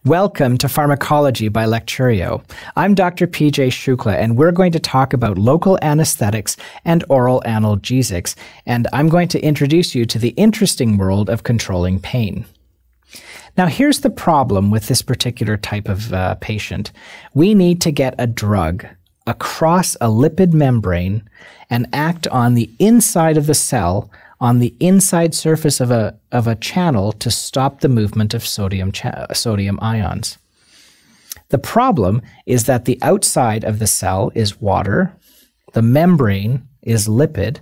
Welcome to Pharmacology by Lecturio. I'm Dr. PJ Shukla, and we're going to talk about local anesthetics and oral analgesics, and I'm going to introduce you to the interesting world of controlling pain. Now, here's the problem with this particular type of patient. We need to get a drug across a lipid membrane and act on the inside of the cell, on the inside surface of a channel to stop the movement of sodium ions. The problem is that the outside of the cell is water, the membrane is lipid,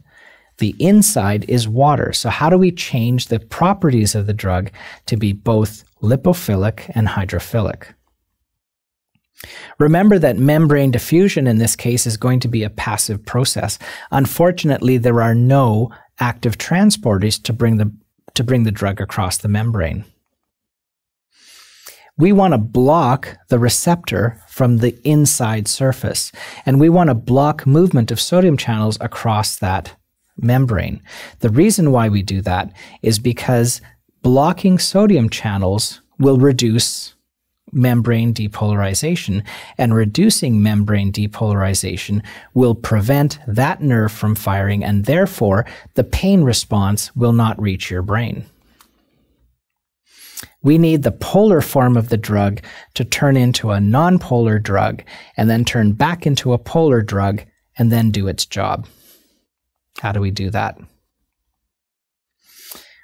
the inside is water. So how do we change the properties of the drug to be both lipophilic and hydrophilic? Remember that membrane diffusion in this case is going to be a passive process. Unfortunately, there are no active transporters to bring the drug across the membrane. We want to block the receptor from the inside surface, and we want to block movement of sodium channels across that membrane. The reason why we do that is because blocking sodium channels will reduce membrane depolarization, and reducing membrane depolarization will prevent that nerve from firing, and therefore the pain response will not reach your brain. We need the polar form of the drug to turn into a nonpolar drug and then turn back into a polar drug and then do its job. How do we do that?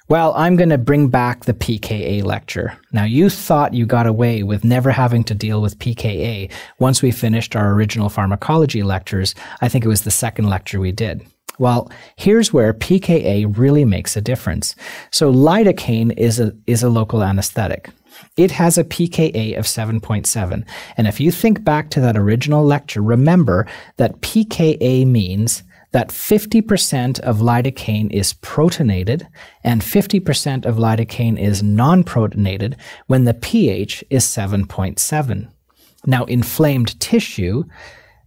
Well, I'm going to bring back the pKa lecture. Now, you thought you got away with never having to deal with pKa once we finished our original pharmacology lectures. I think it was the second lecture we did. Well, here's where pKa really makes a difference. So lidocaine is a local anesthetic. It has a pKa of 7.7. And if you think back to that original lecture, remember that pKa means that 50% of lidocaine is protonated and 50% of lidocaine is non-protonated when the pH is 7.7. Now, inflamed tissue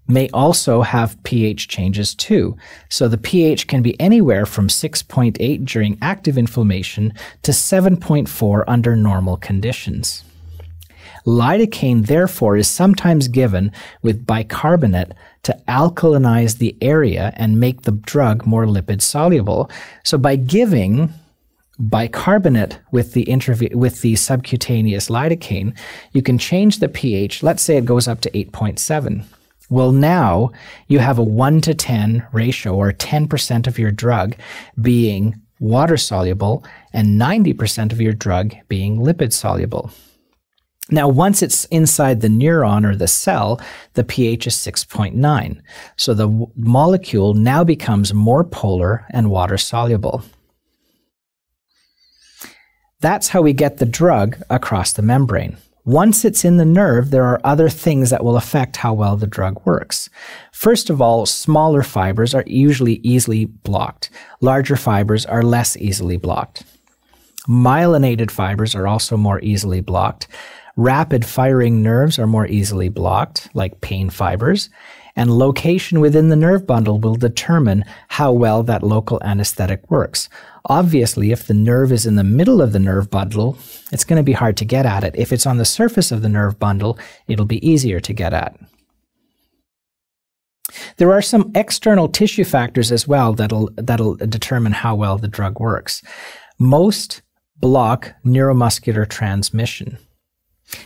may also have pH changes too. So the pH can be anywhere from 6.8 during active inflammation to 7.4 under normal conditions. Lidocaine, therefore, is sometimes given with bicarbonate to alkalinize the area and make the drug more lipid soluble. So by giving bicarbonate with the subcutaneous lidocaine, you can change the pH. Let's say it goes up to 8.7. Well, now you have a 1 to 10 ratio, or 10% of your drug being water soluble and 90% of your drug being lipid soluble. Now, once it's inside the neuron or the cell, the pH is 6.9. So the molecule now becomes more polar and water soluble. That's how we get the drug across the membrane. Once it's in the nerve, there are other things that will affect how well the drug works. First of all, smaller fibers are usually easily blocked. Larger fibers are less easily blocked. Myelinated fibers are also more easily blocked. Rapid firing nerves are more easily blocked, like pain fibers, and location within the nerve bundle will determine how well that local anesthetic works. Obviously, if the nerve is in the middle of the nerve bundle, it's going to be hard to get at it. If it's on the surface of the nerve bundle, it'll be easier to get at. There are some external tissue factors as well that'll determine how well the drug works. Most block neuromuscular transmission.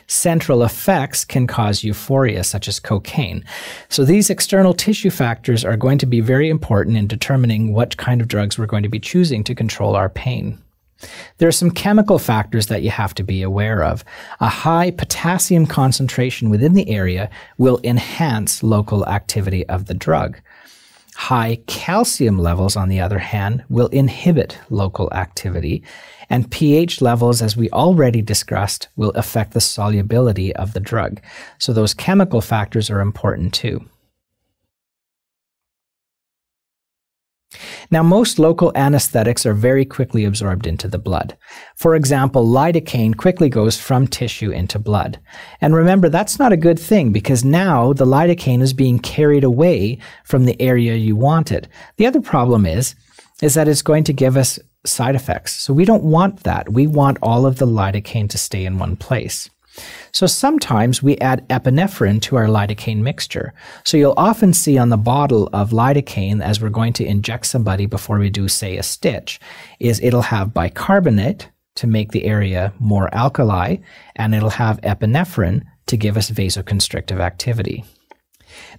Central effects can cause euphoria, such as cocaine. So these external tissue factors are going to be very important in determining what kind of drugs we're going to be choosing to control our pain. There are some chemical factors that you have to be aware of. A high potassium concentration within the area will enhance local activity of the drug. High calcium levels, on the other hand, will inhibit local activity, and pH levels, as we already discussed, will affect the solubility of the drug. So those chemical factors are important too. Now, most local anesthetics are very quickly absorbed into the blood. For example, lidocaine quickly goes from tissue into blood. And remember, that's not a good thing, because now the lidocaine is being carried away from the area you want it. The other problem is that it's going to give us side effects. So we don't want that. We want all of the lidocaine to stay in one place. So sometimes we add epinephrine to our lidocaine mixture. So you'll often see on the bottle of lidocaine, as we're going to inject somebody before we do, say, a stitch, is it'll have bicarbonate to make the area more alkali, and it'll have epinephrine to give us vasoconstrictive activity.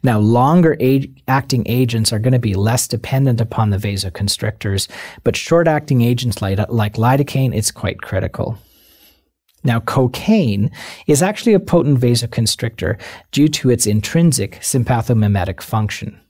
Now, longer acting agents are going to be less dependent upon the vasoconstrictors, but short-acting agents like lidocaine, it's quite critical. Now, cocaine is actually a potent vasoconstrictor due to its intrinsic sympathomimetic function.